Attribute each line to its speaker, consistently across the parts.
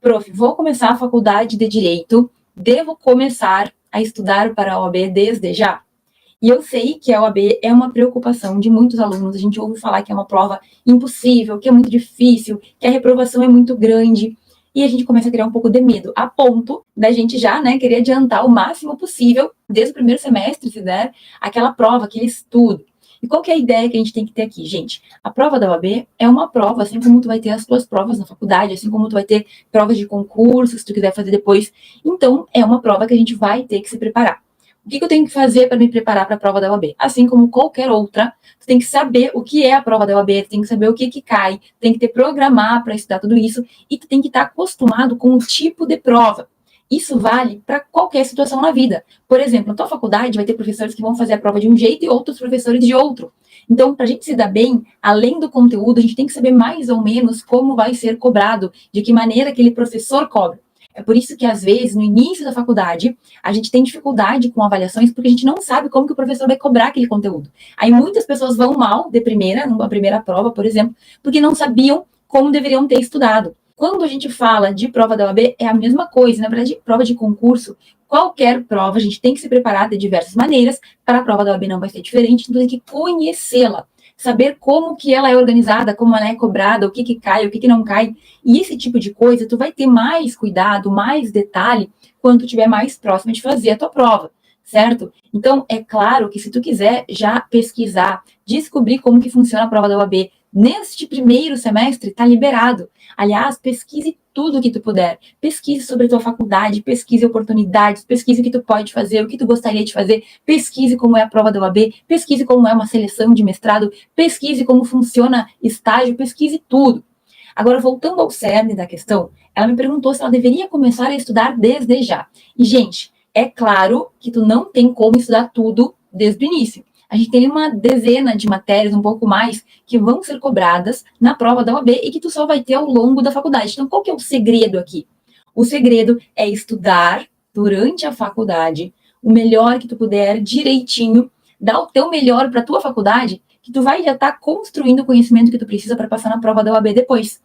Speaker 1: Prof, vou começar a faculdade de Direito, devo começar a estudar para a OAB desde já? E eu sei que a OAB é uma preocupação de muitos alunos, a gente ouve falar que é uma prova impossível, que é muito difícil, que a reprovação é muito grande, e a gente começa a criar um pouco de medo, a ponto da gente já, querer adiantar o máximo possível, desde o primeiro semestre, se der, aquela prova, aquele estudo. E qual que é a ideia que a gente tem que ter aqui, gente? A prova da OAB é uma prova, assim como tu vai ter as tuas provas na faculdade, assim como tu vai ter provas de concurso, se tu quiser fazer depois. Então, é uma prova que a gente vai ter que se preparar. O que eu tenho que fazer para me preparar para a prova da OAB? Assim como qualquer outra, tu tem que saber o que é a prova da OAB, tu tem que saber o que cai, tem que ter programar para estudar tudo isso, e tu tem que estar acostumado com o tipo de prova. Isso vale para qualquer situação na vida. Por exemplo, na tua faculdade vai ter professores que vão fazer a prova de um jeito e outros professores de outro. Então, para a gente se dar bem, além do conteúdo, a gente tem que saber mais ou menos como vai ser cobrado, de que maneira aquele professor cobra. É por isso que, às vezes, no início da faculdade, a gente tem dificuldade com avaliações, porque a gente não sabe como que o professor vai cobrar aquele conteúdo. Aí muitas pessoas vão mal de primeira, numa primeira prova, por exemplo, porque não sabiam como deveriam ter estudado. Quando a gente fala de prova da OAB, é a mesma coisa. Na verdade, prova de concurso, qualquer prova, a gente tem que se preparar de diversas maneiras. Para a prova da OAB não vai ser diferente, então tem que conhecê-la. Saber como que ela é organizada, como ela é cobrada, o que cai, o que não cai. E esse tipo de coisa, tu vai ter mais cuidado, mais detalhe, quando tu estiver mais próximo de fazer a tua prova, certo? Então, é claro que se tu quiser já pesquisar, descobrir como que funciona a prova da OAB, neste primeiro semestre, tá liberado. Aliás, pesquise tudo o que tu puder. Pesquise sobre a tua faculdade, pesquise oportunidades, pesquise o que tu pode fazer, o que tu gostaria de fazer, pesquise como é a prova da OAB, pesquise como é uma seleção de mestrado, pesquise como funciona estágio, pesquise tudo. Agora, voltando ao cerne da questão, ela me perguntou se ela deveria começar a estudar desde já. E, gente, é claro que tu não tem como estudar tudo desde o início. A gente tem uma dezena de matérias, um pouco mais, que vão ser cobradas na prova da OAB e que tu só vai ter ao longo da faculdade. Então, qual que é o segredo aqui? O segredo é estudar durante a faculdade o melhor que tu puder, direitinho, dar o teu melhor para a tua faculdade, que tu vai já estar construindo o conhecimento que tu precisa para passar na prova da OAB depois.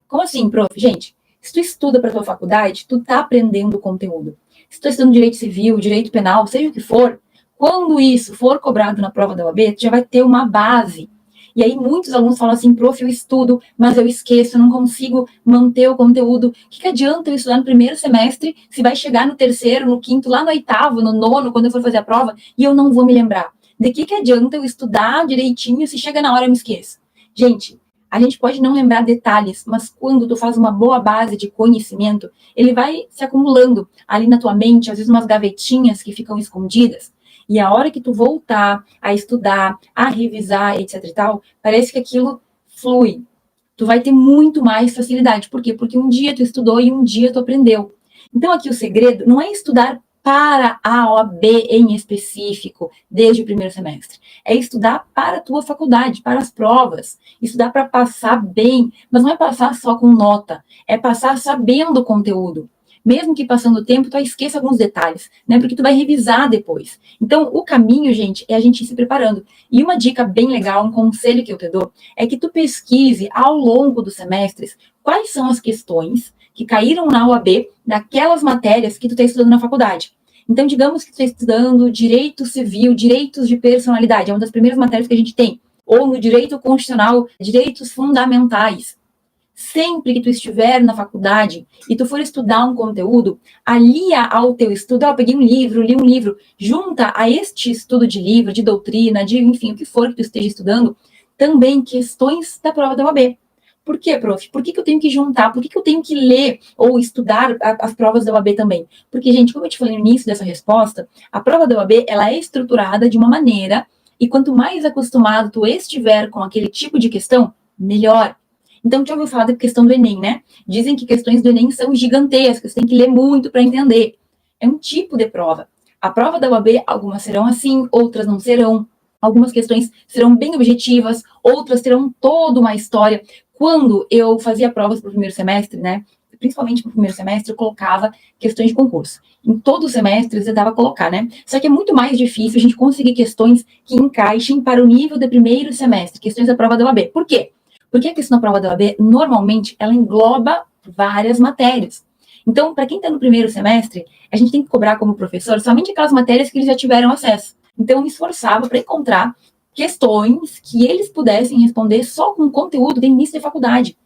Speaker 1: Como assim, prof? Gente, se tu estuda para a tua faculdade, tu tá aprendendo o conteúdo. Se tu tá estudando direito civil, direito penal, seja o que for, quando isso for cobrado na prova da OAB, tu já vai ter uma base. E aí muitos alunos falam assim, prof, eu estudo, mas eu esqueço, eu não consigo manter o conteúdo. O que adianta eu estudar no primeiro semestre, se vai chegar no terceiro, no quinto, lá no oitavo, no nono, quando eu for fazer a prova, e eu não vou me lembrar? De que adianta eu estudar direitinho se chega na hora eu me esqueço? Gente, a gente pode não lembrar detalhes, mas quando tu faz uma boa base de conhecimento, ele vai se acumulando ali na tua mente, às vezes umas gavetinhas que ficam escondidas. E a hora que tu voltar a estudar, a revisar, etc e tal, parece que aquilo flui. Tu vai ter muito mais facilidade. Por quê? Porque um dia tu estudou e um dia tu aprendeu. Então aqui o segredo não é estudar para a OAB em específico, desde o primeiro semestre. É estudar para a tua faculdade, para as provas. Estudar para passar bem, mas não é passar só com nota, é passar sabendo o conteúdo. Mesmo que passando o tempo, tu esqueça alguns detalhes, Porque tu vai revisar depois. Então, o caminho, gente, é a gente ir se preparando. E uma dica bem legal, um conselho que eu te dou, é que tu pesquise ao longo dos semestres quais são as questões que caíram na OAB daquelas matérias que tu está estudando na faculdade. Então, digamos que tu está estudando direito civil, direitos de personalidade, é uma das primeiras matérias que a gente tem, ou no direito constitucional, direitos fundamentais. Sempre que tu estiver na faculdade e tu for estudar um conteúdo, alia ao teu estudo, eu peguei um livro, li um livro, junta a este estudo de livro, de doutrina, de enfim, o que for que tu esteja estudando, também questões da prova da OAB. Por quê, prof? Por que eu tenho que juntar? Por que eu tenho que ler ou estudar as provas da OAB também? Porque, gente, como eu te falei no início dessa resposta, a prova da OAB, ela é estruturada de uma maneira, e quanto mais acostumado tu estiver com aquele tipo de questão, melhor. Então, já ouviu falar da questão do Enem, né? Dizem que questões do Enem são gigantescas, tem que ler muito para entender. É um tipo de prova. A prova da OAB, algumas serão assim, outras não serão. Algumas questões serão bem objetivas, outras terão toda uma história. Quando eu fazia provas para o primeiro semestre, principalmente para o primeiro semestre, eu colocava questões de concurso. Em todo o semestre, você dava a colocar, Só que é muito mais difícil a gente conseguir questões que encaixem para o nível do primeiro semestre, questões da prova da OAB. Por quê? Porque a questão da prova da OAB, normalmente, ela engloba várias matérias. Então, para quem está no primeiro semestre, a gente tem que cobrar como professor somente aquelas matérias que eles já tiveram acesso. Então, eu me esforçava para encontrar questões que eles pudessem responder só com conteúdo de início de faculdade.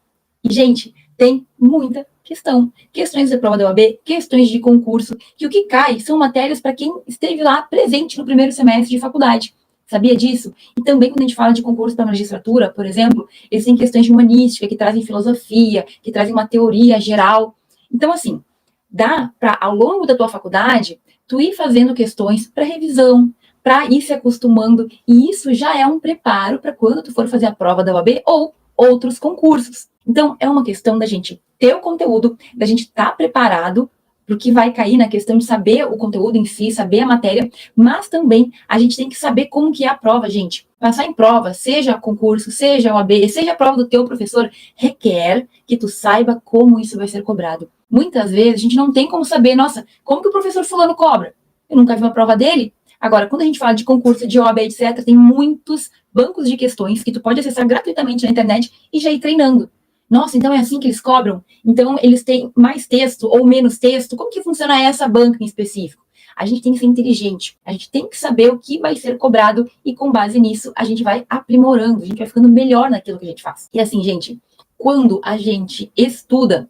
Speaker 1: E, gente, tem muita questão. Questões da prova da OAB, questões de concurso, que o que cai são matérias para quem esteve lá presente no primeiro semestre de faculdade. Sabia disso? E também quando a gente fala de concurso para magistratura, por exemplo, eles têm questões de humanística, que trazem filosofia, que trazem uma teoria geral. Então, assim, dá para, ao longo da tua faculdade, tu ir fazendo questões para revisão, para ir se acostumando, e isso já é um preparo para quando tu for fazer a prova da OAB ou outros concursos. Então, é uma questão da gente ter o conteúdo, da gente estar preparado para o que vai cair na questão de saber o conteúdo em si, saber a matéria, mas também a gente tem que saber como que é a prova, gente. Passar em prova, seja concurso, seja OAB, seja a prova do teu professor, requer que tu saiba como isso vai ser cobrado. Muitas vezes a gente não tem como saber, nossa, como que o professor fulano cobra? Eu nunca vi uma prova dele. Agora, quando a gente fala de concurso, de OAB, etc., tem muitos bancos de questões que tu pode acessar gratuitamente na internet e já ir treinando. Nossa, então é assim que eles cobram? Então eles têm mais texto ou menos texto? Como que funciona essa banca em específico? A gente tem que ser inteligente, a gente tem que saber o que vai ser cobrado e com base nisso a gente vai aprimorando, a gente vai ficando melhor naquilo que a gente faz. E assim, gente, quando a gente estuda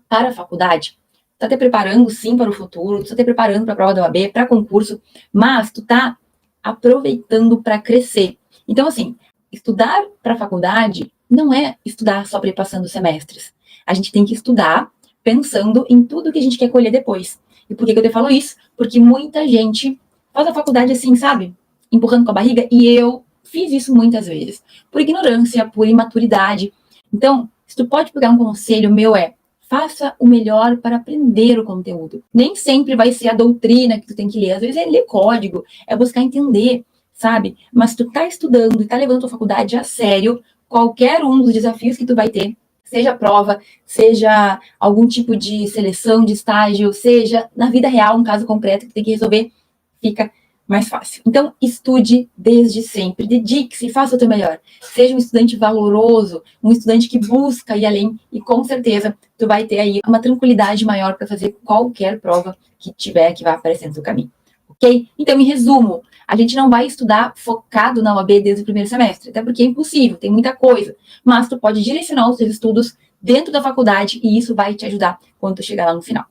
Speaker 1: para a faculdade, tu tá te preparando sim para o futuro, tu tá te preparando para a prova da OAB, para concurso, mas tu tá aproveitando para crescer. Então assim, estudar para a faculdade não é estudar só para ir passando semestres. A gente tem que estudar pensando em tudo que a gente quer colher depois. E por que eu te falo isso? Porque muita gente faz a faculdade assim, sabe? Empurrando com a barriga, e eu fiz isso muitas vezes. Por ignorância, por imaturidade. Então, se tu pode pegar um conselho meu faça o melhor para aprender o conteúdo. Nem sempre vai ser a doutrina que tu tem que ler. Às vezes é ler código, é buscar entender, sabe? Mas se tu tá estudando e tá levando a tua faculdade a sério, qualquer um dos desafios que tu vai ter, seja prova, seja algum tipo de seleção de estágio, seja na vida real, um caso concreto que tem que resolver, fica mais fácil. Então, estude desde sempre, dedique-se, faça o teu melhor. Seja um estudante valoroso, um estudante que busca ir além e com certeza tu vai ter aí uma tranquilidade maior para fazer qualquer prova que tiver, que vai aparecer no teu caminho. Ok? Então, em resumo, a gente não vai estudar focado na OAB desde o primeiro semestre, até porque é impossível, tem muita coisa. Mas tu pode direcionar os teus estudos dentro da faculdade e isso vai te ajudar quando tu chegar lá no final.